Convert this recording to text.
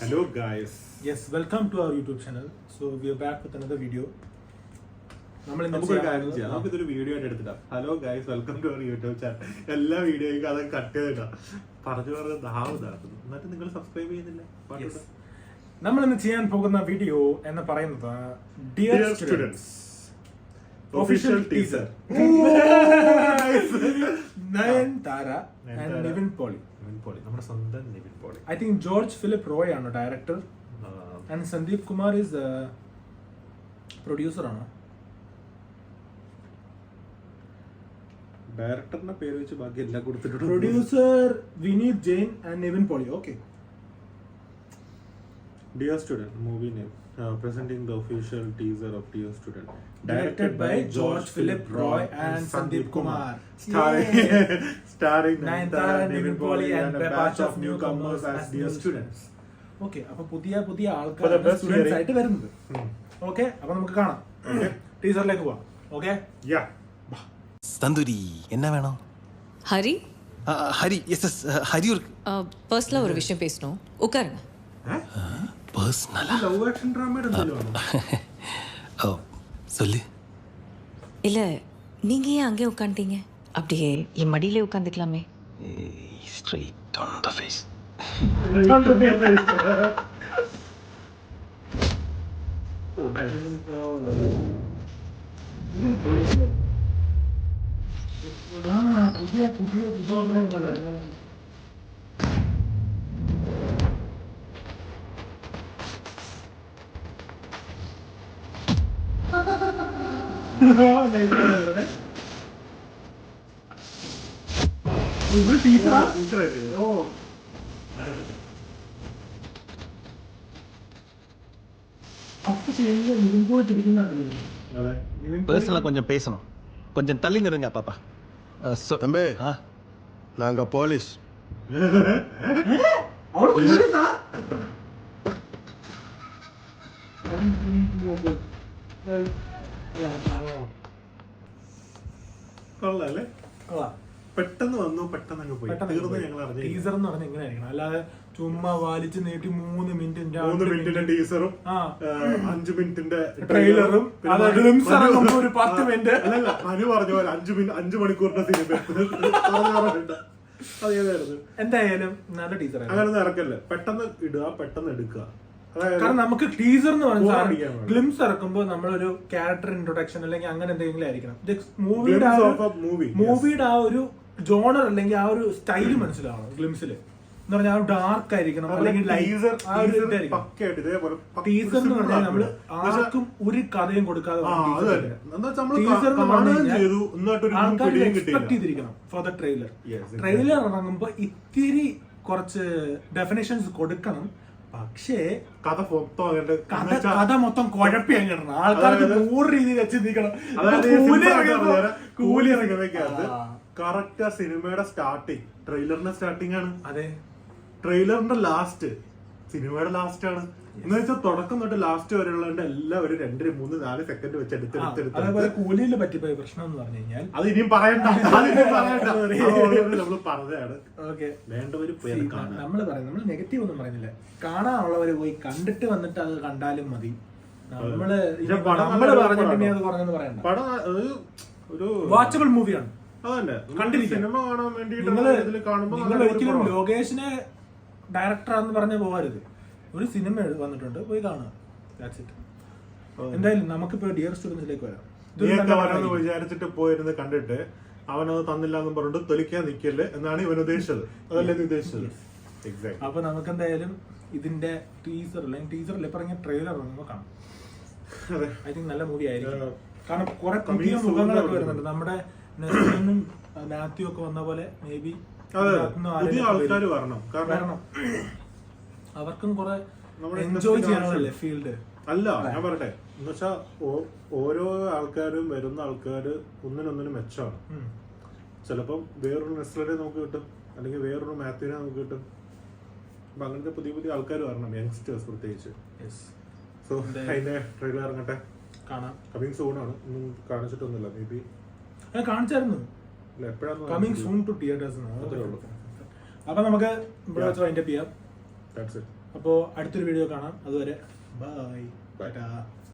Hello guys. Yes, welcome to our YouTube channel. So we are back with another video. നമുക്കൊരു കാര്യം ചെയ്യാം, നമുക്കിതൊരു video ആയിട്ട് എടുത്തിട്ടാ. Hello guys, welcome to our YouTube channel. എല്ലാ വീഡിയോയ്ക്കും അത് കട്ട് ചെയ്തിട്ടാ പറഞ്ഞു ദാഹുന്നു. എന്നിട്ട് നിങ്ങൾ സബ്സ്ക്രൈബ് ചെയ്യുന്നില്ല. നമ്മൾ ഇന്ന് ചെയ്യാൻ പോകുന്ന വീഡിയോ എന്ന് പറയുന്നത് dear students official teaser. Nayanthara and Nivin Pauly. നമ്മുടെ സ്വന്തം നിവിൻ പോളി. ഐ തിങ്ക് ജോർജ് ഫിലിപ്പ് റോയ് ആണ് director and Sandeep Kumar is producer ആണ്. ഡയറക്ടറിന്റെ പേര് വെച്ച് ബാക്കി എല്ലാം കൊടുത്തിട്ടുണ്ട്. Producer Vineeth Jain and Nivin Pauly. Okay. Dear Student, movie name. Presenting the official teaser of Dear Student. Directed by George Philip Roy and Sandeep Kumar. Starring Nayantara, Nivin Pauly and a batch of newcomers as Dear Students. Okay, അപ്പോൾ പുതിയ ആൾക്കാർ students ആയിട്ട് വരുന്നത്. Okay, അപ്പോൾ നമുക്ക് കാണാം. ടീസറിലേക്ക് പോവാം. Okay? യാ. தந்தூரி என்ன வேணும்? ஹரி ஹரி எஸ் ஹரி ஒரு பர்சனலா ஒரு விஷயம் பேசணும். உட்காருங்க. பர்சனலா ലവ് ആക്ഷൻ ഡ്രാമയുടെ എന്തെങ്കിലും ஓ சொல்லு. இல்ல நீங்க ஏன் அங்கே உட்காந்துட்டீங்க? அப்படியே என் மடியிலே உட்காந்துக்கலாமே. Straight on the face. பர்சனலா கொஞ்சம் பேசணும். கொஞ்சம் தள்ளி நிறுங்க பாப்பா. தம்பி, நாங்க போலீஸ். കൊള്ളാല്ലേ? പെട്ടെന്ന് വന്നു, പെട്ടെന്ന് അങ്ങ് പോയി. തീർന്ന് ഞങ്ങൾ അറിഞ്ഞു. ടീസർ എന്ന് പറഞ്ഞാൽ എങ്ങനെ ആയിരിക്കണം, അല്ലാതെ ചുമ്മാ വലിച്ചു നീട്ടി 3 മിനിറ്റിന്റെ ടീസറും 5 മിനിറ്റിന്റെ ട്രെയിലറും ഒരു 10 മിനിറ്റ്. അല്ലല്ല, മനു പറഞ്ഞ പോലെ 5 മണിക്കൂറിന്റെ സിനിമ. അതേതായിരുന്നു? എന്തായാലും നല്ല ടീച്ചർ. അങ്ങനെ ഇറക്കല്ലേ, പെട്ടെന്ന് ഇടുക, പെട്ടെന്ന് എടുക്കുക. കാരണം നമുക്ക് ടീസർ എന്ന് പറഞ്ഞാൽ ഗ്ലിംസ് ഇറക്കുമ്പോൾ നമ്മളൊരു ക്യാരക്ടർ ഇൻട്രൊഡക്ഷൻ അല്ലെങ്കിൽ അങ്ങനെ എന്തെങ്കിലും ആയിരിക്കണം. മൂവിയുടെ ആ ഒരു ജോണർ അല്ലെങ്കിൽ ആ ഒരു സ്റ്റൈല് മനസ്സിലാവണം ഗ്ലിംസില്. എന്ന് പറഞ്ഞാൽ ആ ഡാർക്ക് ആയിരിക്കണം, അല്ലെങ്കിൽ ടീസർ എന്ന് പറഞ്ഞാൽ നമ്മള് ആർക്കും ഒരു കഥയും കൊടുക്കാതെ ആൾക്കാർ എക്സ്പെക്ട് ചെയ്തിരിക്കണം ഫോർ ദ ട്രെയിലർ. ട്രെയിലർ ഇറങ്ങുമ്പോ ഇത്തിരി കുറച്ച് ഡെഫിനേഷൻസ് കൊടുക്കണം. പക്ഷേ കഥ മൊത്തം കുഴപ്പി അങ്ങിടണം. ആൾക്കാർക്ക് 100 രീതിയിൽ ചിന്തിക്കണം. കൂലി ഇറങ്ങിയതൊക്കെയാണ് കറക്റ്റ്. ആ സിനിമയുടെ സ്റ്റാർട്ടിങ് ട്രെയിലറിന്റെ സ്റ്റാർട്ടിങ് ആണ്. അതെ, ട്രെയിലറിന്റെ ലാസ്റ്റ് സിനിമയുടെ ലാസ്റ്റ് ആണ്. എന്ന് വെച്ചാൽ തുടക്കം തൊട്ട് ലാസ്റ്റ് വരെയുള്ളതിന്റെ എല്ലാവരും 2, 3, 4 സെക്കൻഡ് വെച്ച് എടുത്തെടുത്ത്. അതേപോലെ കൂലിയിൽ പറ്റിപ്പോയ പ്രശ്നം എന്ന് പറഞ്ഞു കഴിഞ്ഞാൽ അത് ഇനിയും പറയണ്ട, നമ്മള് പറഞ്ഞതാണ്. വേണ്ടവര് നമ്മള് പറയുന്നത്, നമ്മൾ നെഗറ്റീവ് ഒന്നും പറയുന്നില്ല. കാണാനുള്ളവര് പോയി കണ്ടിട്ട് വന്നിട്ട് അത് കണ്ടാലും മതി. നമ്മള് പറഞ്ഞിട്ടുണ്ടെങ്കിൽ അത് പറഞ്ഞെന്ന് പറയണ്ട. പടം ഒരു വാച്ചബിൾ മൂവിയാണ്. അതന്നെ, സിനിമ കാണാൻ വേണ്ടിട്ട് നിങ്ങൾ ഒരിക്കലും ലോകേഷിനെ ഡയറക്ടറാന്ന് പറഞ്ഞ് പോകരുത്. ഒരു സിനിമ വന്നിട്ടുണ്ട്, പോയി കാണുക. എന്തായാലും നമുക്കിപ്പോ ഡിയർ സ്റ്റുഡൻസിലേക്ക് വരാം. വിചാരിച്ചിട്ട് പോയിരുന്ന് കണ്ടിട്ട് അവനത് തന്നില്ല എന്ന് പറഞ്ഞിട്ട് തൊലിക്കാൻ നിൽക്കല്ലേ എന്നാണ് ഇവൻ ഉദ്ദേശിച്ചത്. അതല്ലേ ഉദ്ദേശിച്ചത്? അപ്പൊ നമുക്ക് എന്തായാലും ഇതിന്റെ ടീസർ അല്ലെങ്കിൽ ടീസറിൽ പറഞ്ഞ ട്രെയിലർ നമുക്ക് കാണാം. ഐ തിങ്ക് നല്ല മൂവി ആയിരിക്കും. കാരണം കുറെ പുതിയ മുഖങ്ങളൊക്കെ വരുന്നുണ്ട്. നമ്മുടെ നെസ്ലിനും മാത്യു ഒക്കെ വന്ന പോലെ മേ ബി പുതിയ ആൾക്കാർ വരണം. കാരണം അവർക്കും കുറെ എൻജോയ് ചെയ്യാനുള്ള ഫീൽഡ് അല്ല. ഞാൻ പറയട്ടെ, എന്ന് വെച്ചാ ഓരോ ആൾക്കാരും വരുന്ന ആൾക്കാര് ഒന്നിനൊന്നിനും മെച്ചമാണ്. ചിലപ്പം വേറൊരു നെസ്ലറെ നമുക്ക് കിട്ടും, അല്ലെങ്കിൽ വേറൊരു മാത്യുവിനെ നമുക്ക് കിട്ടും. അപ്പൊ അങ്ങനത്തെ പുതിയ ആൾക്കാർ വരണം, യങ്സ്റ്റേഴ്സ് പ്രത്യേകിച്ച്. സോ അതിന്റെ ട്രെയിലർ ഇറങ്ങട്ടെ, കാണാം. കമ്മിങ് സൂൺ ആണ്. ഒന്നും കാണിച്ചിട്ടൊന്നുമില്ല. മേ ബി കാണിച്ചായിരുന്നു. Coming soon to theatres. അപ്പൊ നമുക്ക് ഇവിടെ വെച്ച് വൈൻഡ് അപ്പ് ചെയ്യാം. അപ്പോൾ അടുത്തൊരു വീഡിയോ കാണാം. അതുവരെ ബൈ.